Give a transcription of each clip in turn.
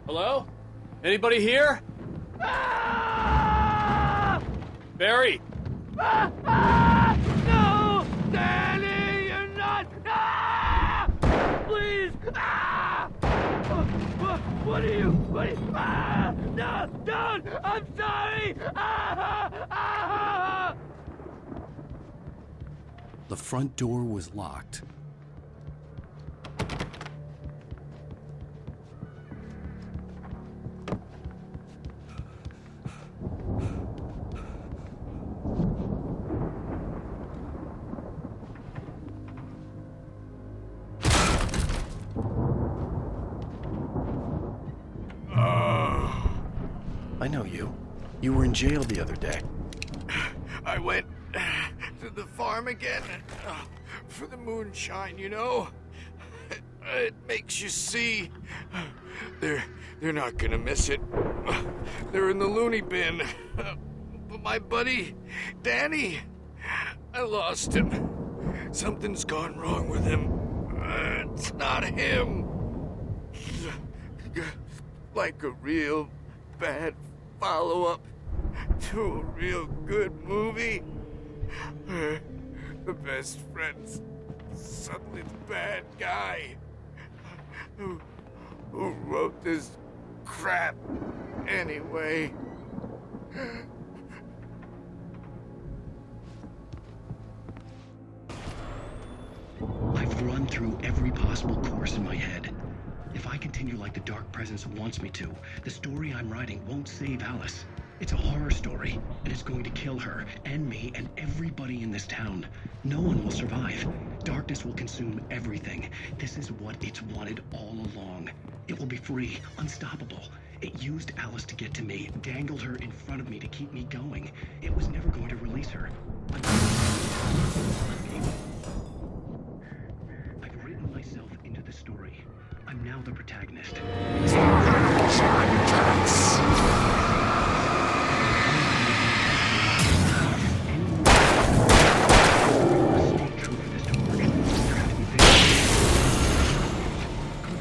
Hello? Anybody here? Ah! Barry! No! Danny, you're not! Ah! Please! Ah! What are you? Ah! No! Don't! I'm sorry! Ah! The front door was locked. I know you. You were in jail the other day. I went to the farm again for the moonshine, you know? It makes you see. They're not gonna miss it. They're in the loony bin. But my buddy, Danny, I lost him. Something's gone wrong with him. It's not him. Like a real bad follow-up to a real good movie. The best friend's suddenly the bad guy. Who wrote this crap anyway? I've run through every possible course in my head. If I continue like the Dark Presence wants me to, the story I'm writing won't save Alice. It's a horror story, and it's going to kill her, and me, and everybody in this town. No one will survive. Darkness will consume everything. This is what it's wanted all along. It will be free, unstoppable. It used Alice to get to me, dangled her in front of me to keep me going. It was never going to release her. I've written myself into the story. I'm now the protagonist.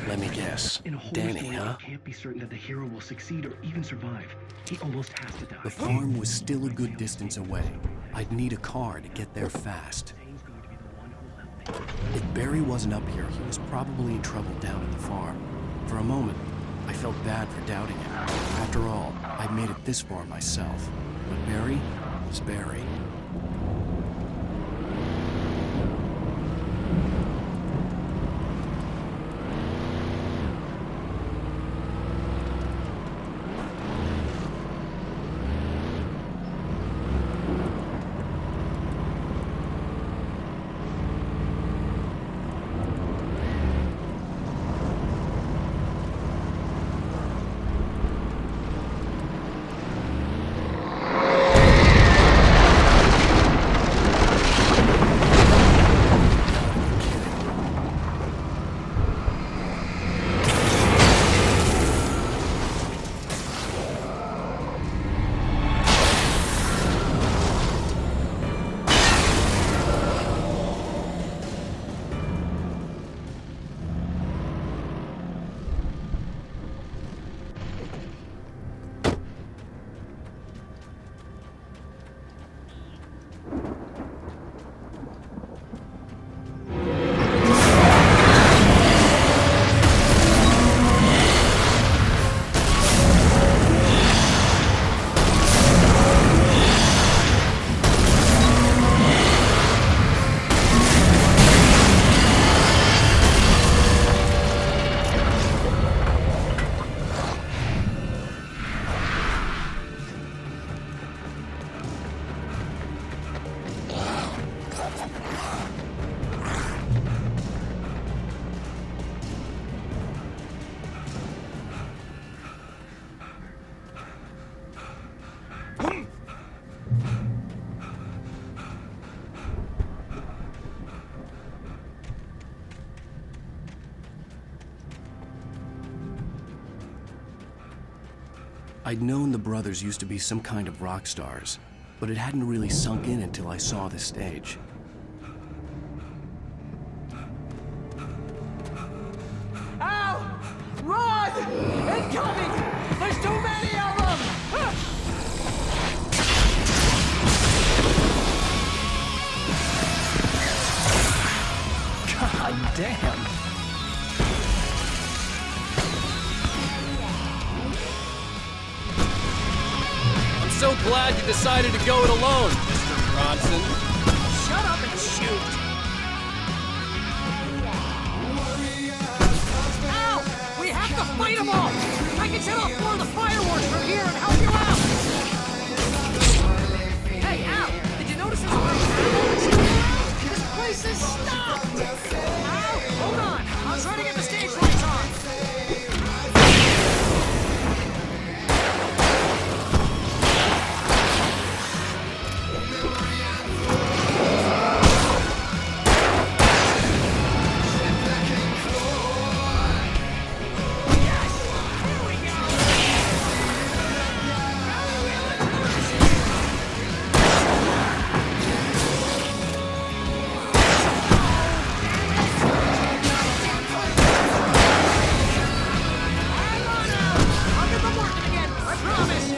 Let me guess. In a horror Danny, story, huh? I can't be certain that the hero will succeed or even survive. He almost has to die. The farm was still a good distance away. I'd need a car to get there fast. Dane's going to be the one who'll help me. If Barry wasn't up here, he was probably in trouble down at the farm. For a moment, I felt bad for doubting him. After all, I'd made it this far myself. But Barry was Barry. I'd known the brothers used to be some kind of rock stars, but it hadn't really sunk in until I saw the stage. Al! Run! Incoming! Damn. I'm so glad you decided to go it alone, Mr. Bronson. Shut up and shoot! Al! We have to fight them all! I can set off more of the fireworks from here and help you out! Hey, Al! Did you notice there's a lot of ammo shooting around? This place is stopped! Al, hold on! I'll try to get the stage lights on! I'll get them working again, I promise!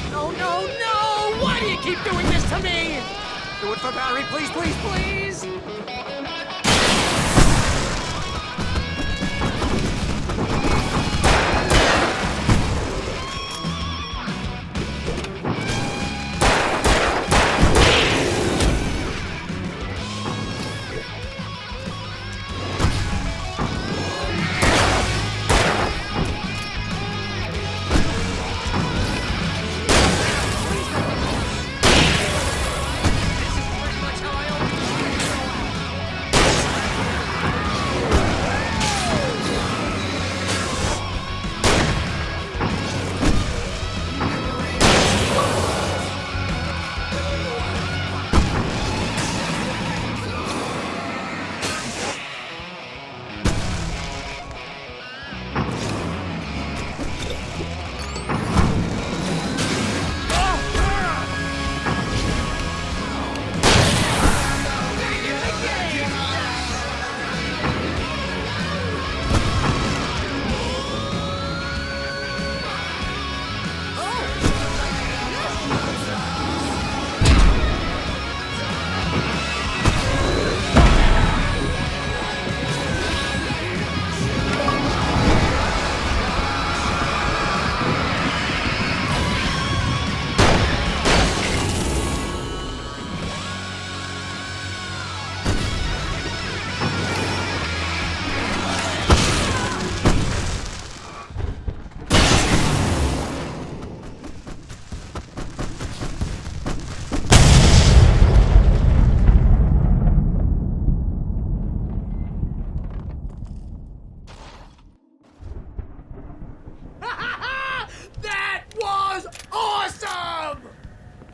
No, no, no! Why do you keep doing this to me? Do it for Barry, please, please, please! Pretty much how I always feel.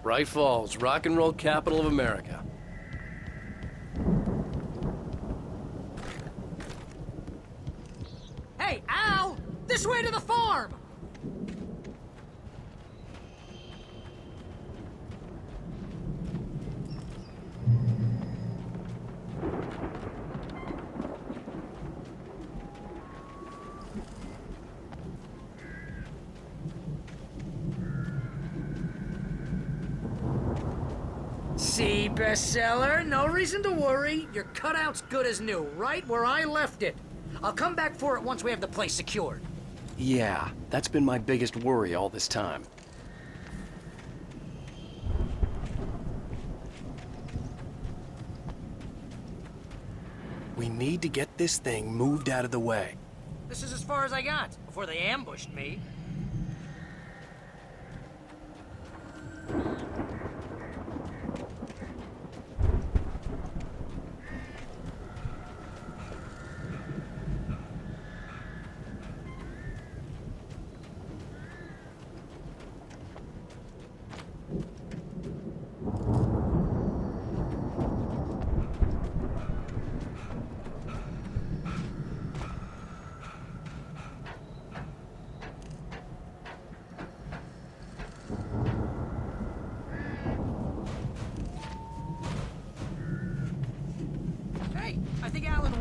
Bright Falls, rock and roll capital of America. Hey, Al! This way to the farm! See, bestseller? No reason to worry. Your cutout's good as new, right where I left it. I'll come back for it once we have the place secured. Yeah, that's been my biggest worry all this time. We need to get this thing moved out of the way. This is as far as I got, before they ambushed me.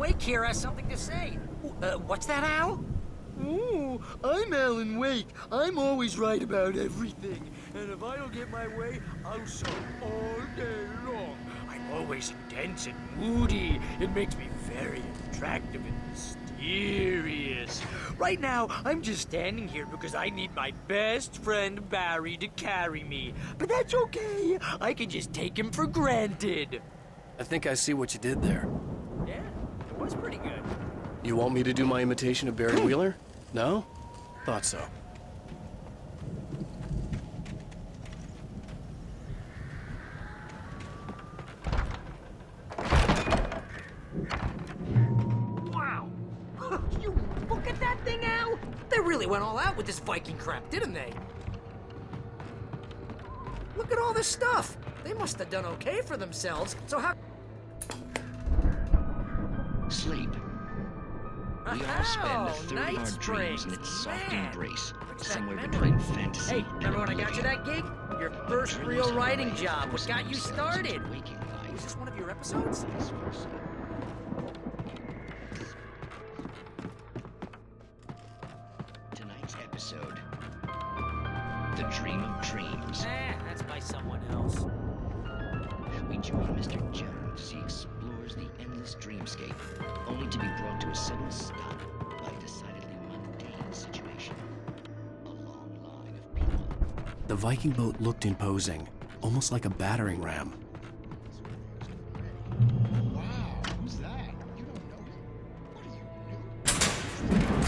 Wake here has something to say. What's that, Al? Ooh, I'm Alan Wake. I'm always right about everything. And if I don't get my way, I'll shout all day long. I'm always intense and moody. It makes me very attractive and mysterious. Right now, I'm just standing here because I need my best friend Barry to carry me. But that's okay. I can just take him for granted. I think I see what you did there. Yeah, it was pretty good. You want me to do my imitation of Barry Wheeler? No? Thought so. Wow! You look at that thing, Al! They really went all out with this Viking crap, didn't they? Look at all this stuff! They must have done okay for themselves, so how... Sleep. We all spend a third of Night our dreams in Springs. its soft Man, embrace, brings back somewhere memories. between fantasy Hey, and remember when I got you oblivion. that gig? Your first Turn real those writing away, job. What forcing got you themselves started? into waking life. Was this one of your episodes? Vice versa. Tonight's episode, The Dream of Dreams. That's by someone else. We join Mr. Jones as he explores the endless dreamscape, only to be brought to a sudden stop by a decidedly mundane situation. A long line of people. The Viking boat looked imposing, almost like a battering ram. Wow, who's that? You don't know him. What are you, new?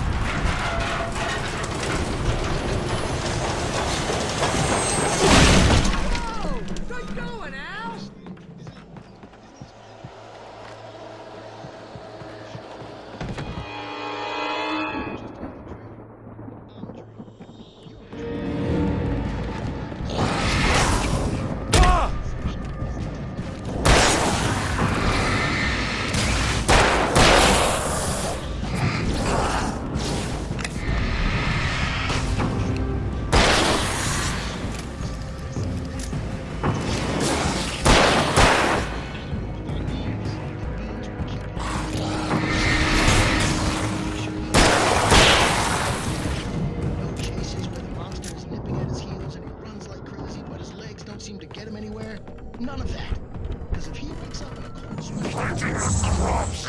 Whoa! Good going, Al! No chases where the monster is nipping at his heels and he runs like crazy, but his legs don't seem to get him anywhere. None of that. Because if he wakes up in a cold sweat,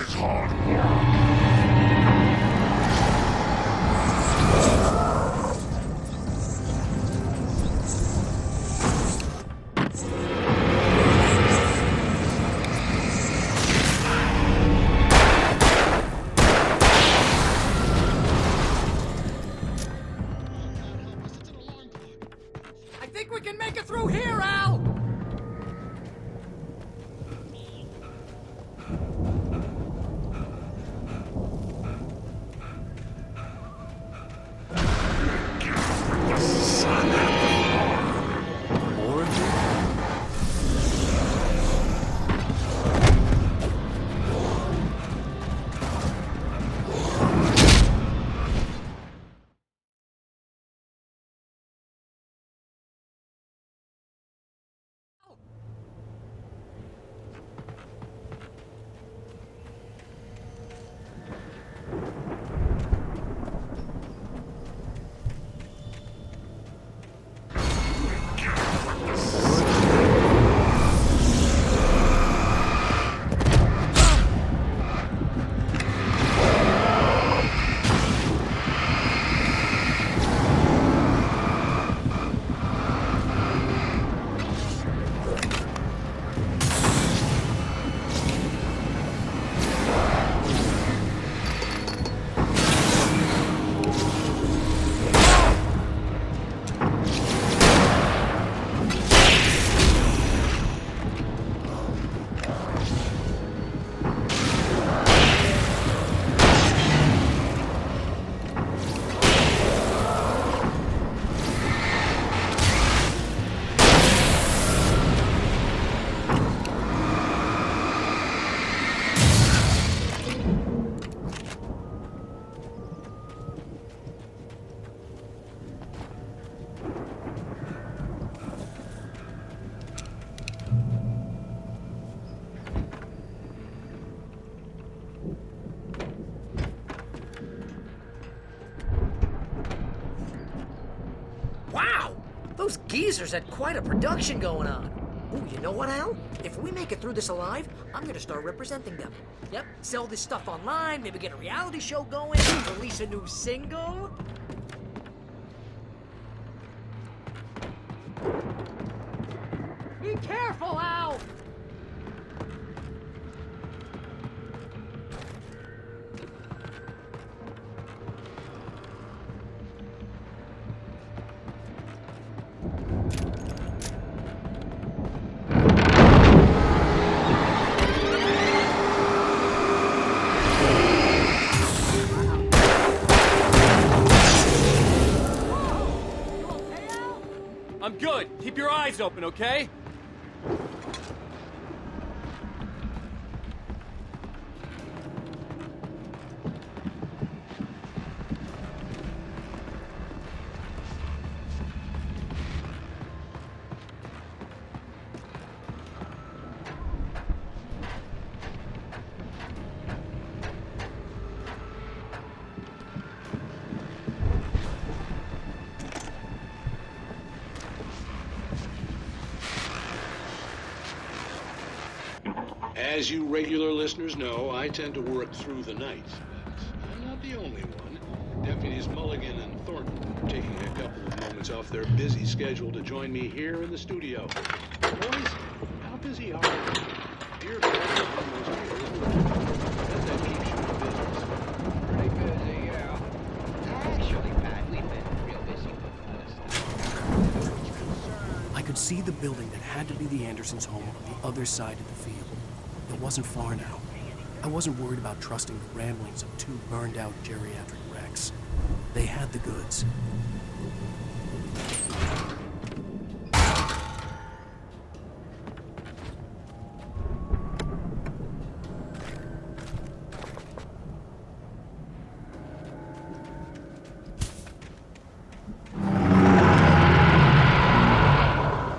I think we can make it through here, Al! Those geezers had quite a production going on. Ooh, you know what, Al? If we make it through this alive, I'm gonna start representing them. Yep, sell this stuff online, maybe get a reality show going, release a new single. Be careful, Al! I'm good. Keep your eyes open, okay? As you regular listeners know, I tend to work through the night, but I'm not the only one. Deputies Mulligan and Thornton are taking a couple of moments off their busy schedule to join me here in the studio. Boys, how busy are you? You're almost here, isn't it? Does that keep you in business? Pretty busy, yeah. Actually, Pat, we've been real busy with other stuff. I could see the building that had to be the Andersons' home on the other side of the field. It wasn't far now. I wasn't worried about trusting the ramblings of two burned-out geriatric wrecks. They had the goods.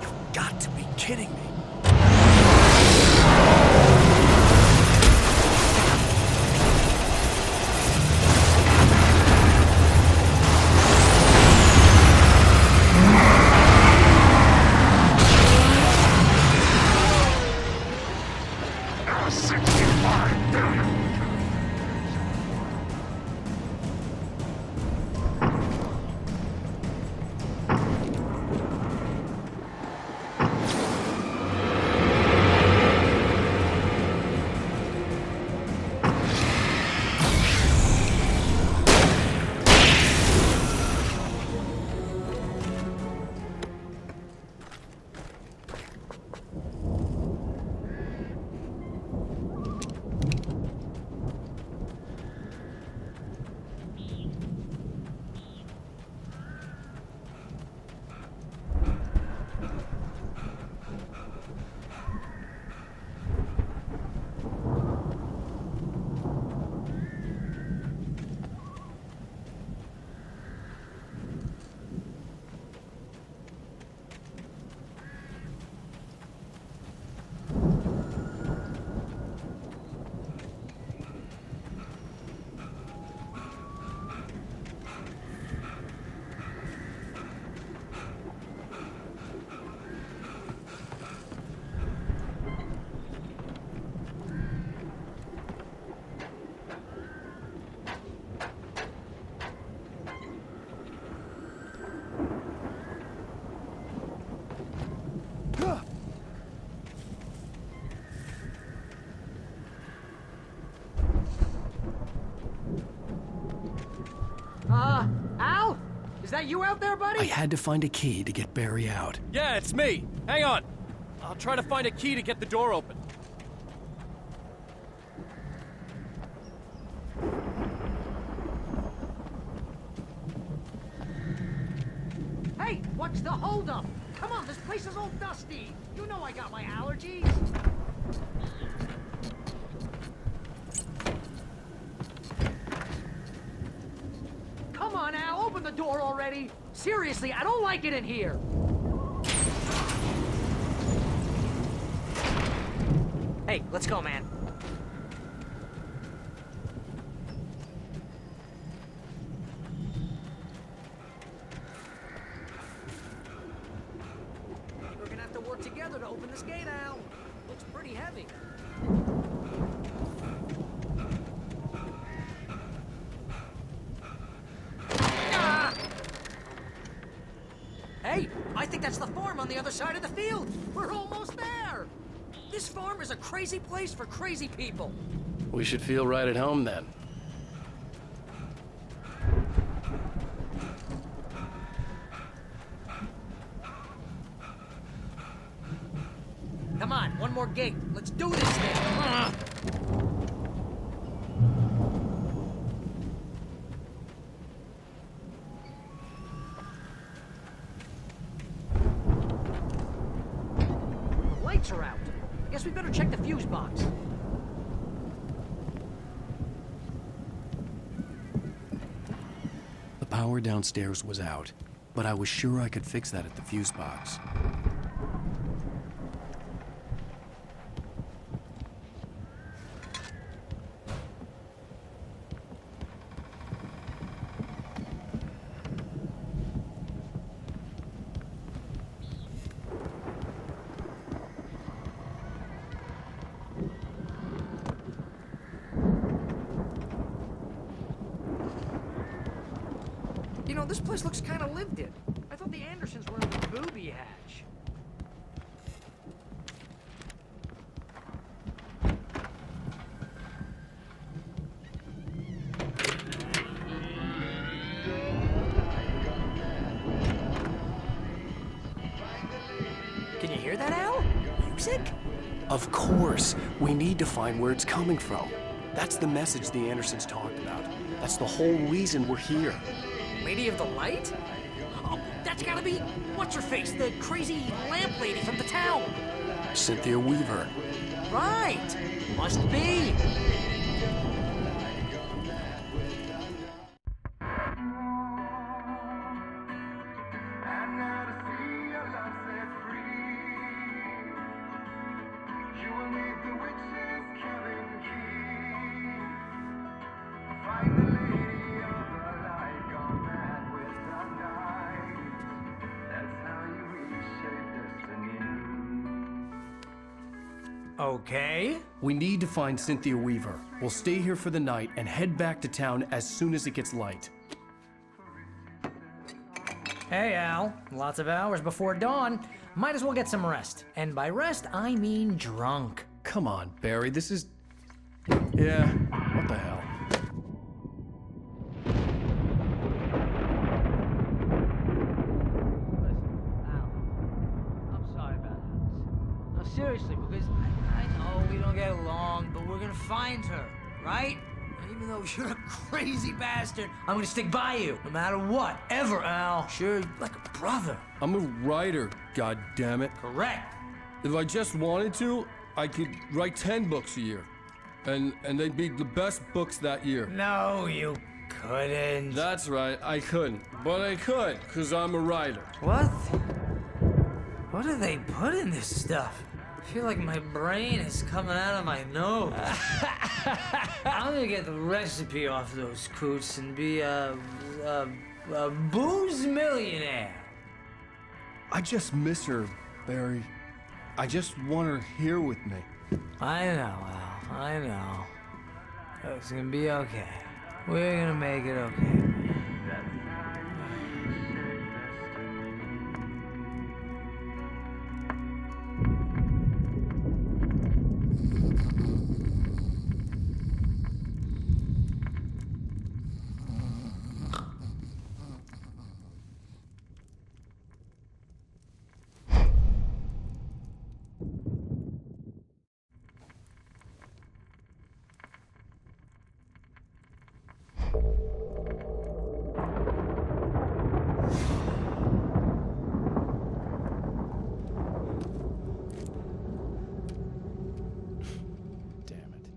You've got to be kidding me. Al? Is that you out there, buddy? I had to find a key to get Barry out. Yeah, it's me. Hang on. I'll try to find a key to get the door open. Hey, what's the holdup? Come on, this place is all dusty. You know I got my allergies. Come on, Al, open the door already. Seriously, I don't like it in here. Hey, let's go, man. further to open this gate, Al. Looks pretty heavy. Ah! Hey, I think that's the farm on the other side of the field. We're almost there. This farm is a crazy place for crazy people. We should feel right at home then. Come on, one more gate. Let's do this thing. Ah! The lights are out. I guess we better check the fuse box. The power downstairs was out, but I was sure I could fix that at the fuse box. You know, this place looks kind of lived in. I thought the Andersons were in the booby hatch. Can you hear that, Al? Music? Of course! We need to find where it's coming from. That's the message the Andersons talked about. That's the whole reason we're here. Lady of the Light? Oh, that's gotta be what's-her-face, the crazy lamp lady from the town. Cynthia Weaver. Right. Must be. Okay. We need to find Cynthia Weaver. We'll stay here for the night and head back to town as soon as it gets light. Hey, Al. Lots of hours before dawn. Might as well get some rest. And by rest, I mean drunk. Come on, Barry, this is... Yeah, what the hell? I'm sorry about this. No, seriously, because I know we don't get along, but we're gonna find her, right? And even though you're a crazy bastard, I'm gonna stick by you, no matter what, ever, Al. Sure, like a brother. I'm a writer, goddammit. Correct. If I just wanted to, I could write 10 books a year. And they'd be the best books that year. No, you couldn't. That's right, I couldn't. But I could, because I'm a writer. What? What do they put in this stuff? I feel like my brain is coming out of my nose. I'm gonna get the recipe off those coots and be a booze millionaire. I just miss her, Barry. I just want her here with me. I know, Al. I know. It's gonna be okay. We're gonna make it okay. Damn it.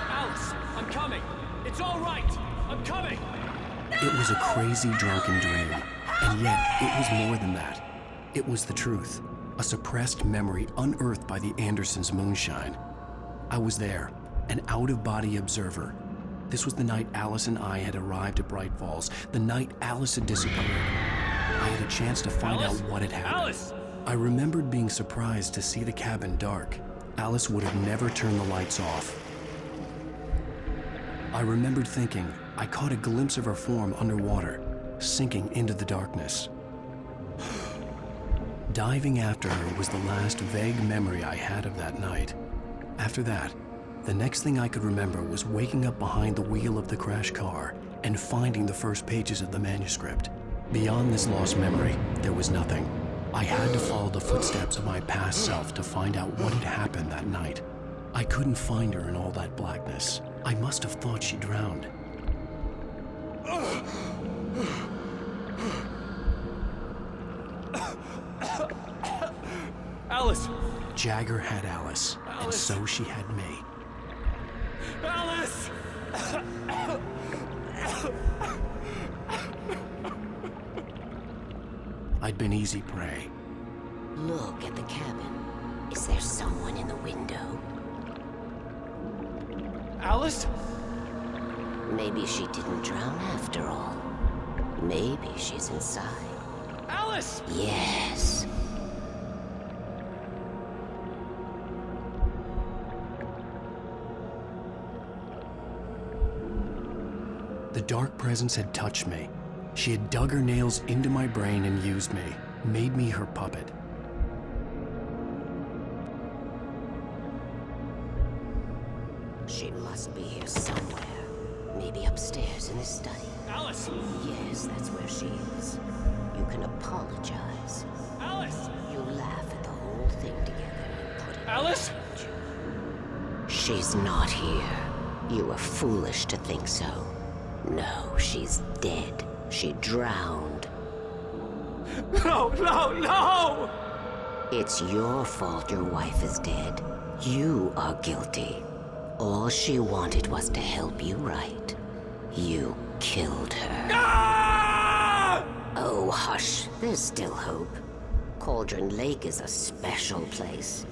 Alice, I'm coming. It's all right. I'm coming. It was a crazy drunken dream, and yet it was more than that. It was the truth. a suppressed memory unearthed by the Andersons' moonshine. I was there, an out-of-body observer. This was the night Alice and I had arrived at Bright Falls, the night Alice had disappeared. I had a chance to find out what had happened. Alice! I remembered being surprised to see the cabin dark. Alice would have never turned the lights off. I remembered thinking I caught a glimpse of her form underwater, sinking into the darkness. Diving after her was the last vague memory I had of that night. After that, the next thing I could remember was waking up behind the wheel of the crashed car and finding the first pages of the manuscript. Beyond this lost memory, there was nothing. I had to follow the footsteps of my past self to find out what had happened that night. I couldn't find her in all that blackness. I must have thought she drowned. Alice! Jagger had Alice, and so she had me. Alice! I'd been easy prey. Look at the cabin. Is there someone in the window? Alice? Maybe she didn't drown after all. Maybe she's inside. Alice! Yes. The dark presence had touched me. She had dug her nails into my brain and used me, made me her puppet. She must be here somewhere. Maybe upstairs in the study. Alice! Yes, that's where she is. You can apologize. Alice! You laugh at the whole thing together and put it Alice? behind you. She's not here. You were foolish to think so. No, she's dead. She drowned. No, no, no! It's your fault your wife is dead. You are guilty. All she wanted was to help you right. You killed her. Ah! Oh, hush. There's still hope. Cauldron Lake is a special place.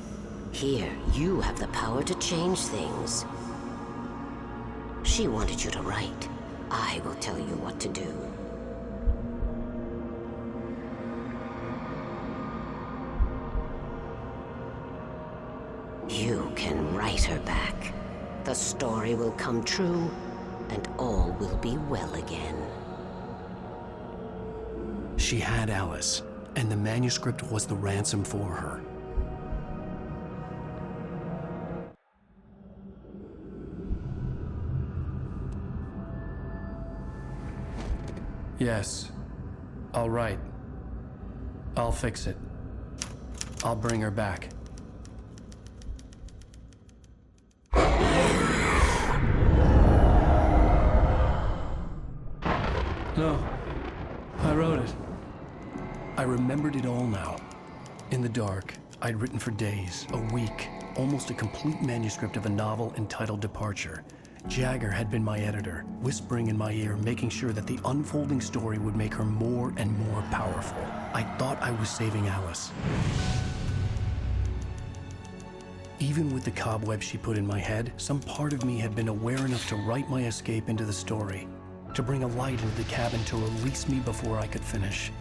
Here, you have the power to change things. She wanted you to write. I will tell you what to do. You can write her back. The story will come true, and all will be well again. She had Alice, and the manuscript was the ransom for her. Yes. All right. I'll fix it. I'll bring her back. No. I wrote it. I remembered it all now. In the dark, I'd written for days, a week, almost a complete manuscript of a novel entitled Departure. Jagger had been my editor, whispering in my ear, making sure that the unfolding story would make her more and more powerful. I thought I was saving Alice. Even with the cobwebs she put in my head, some part of me had been aware enough to write my escape into the story, to bring a light into the cabin to release me before I could finish,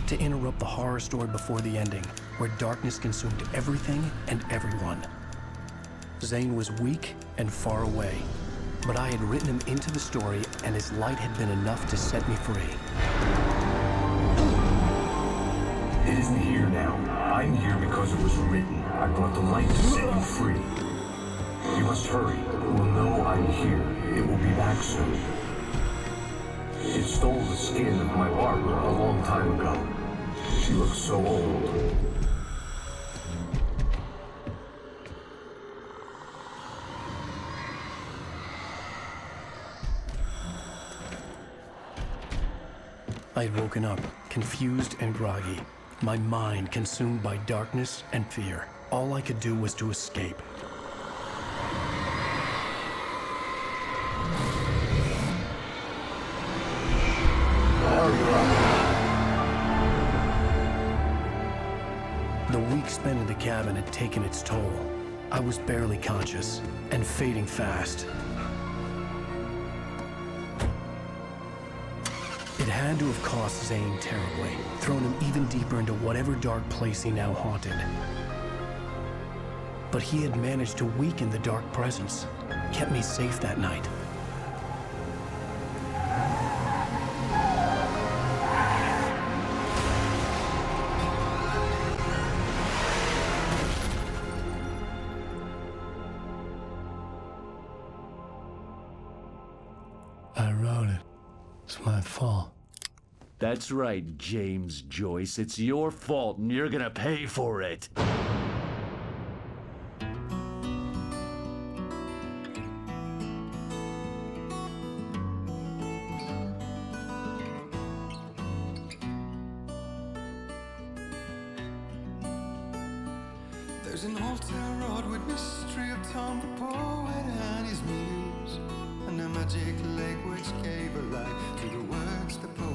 to interrupt the horror story before the ending, where darkness consumed everything and everyone. Zane was weak and far away, but I had written him into the story, and his light had been enough to set me free. It isn't here now. I'm here because it was written. I brought the light to set you free. You must hurry. It will know I'm here. It will be back soon. It stole the skin of my Barbara a long time ago. She looks so old. I'd woken up, confused and groggy, my mind consumed by darkness and fear. All I could do was to escape. spent in the cabin had taken its toll. I was barely conscious and fading fast. It had to have cost Zane terribly, thrown him even deeper into whatever dark place he now haunted. But he had managed to weaken the dark presence, kept me safe that night. I wrote it. It's my fault. That's right, James Joyce. It's your fault, and you're gonna pay for it. There's an old town road with mystery of Tom the poet and his muse, and a magic lake which gave a light to the words the poet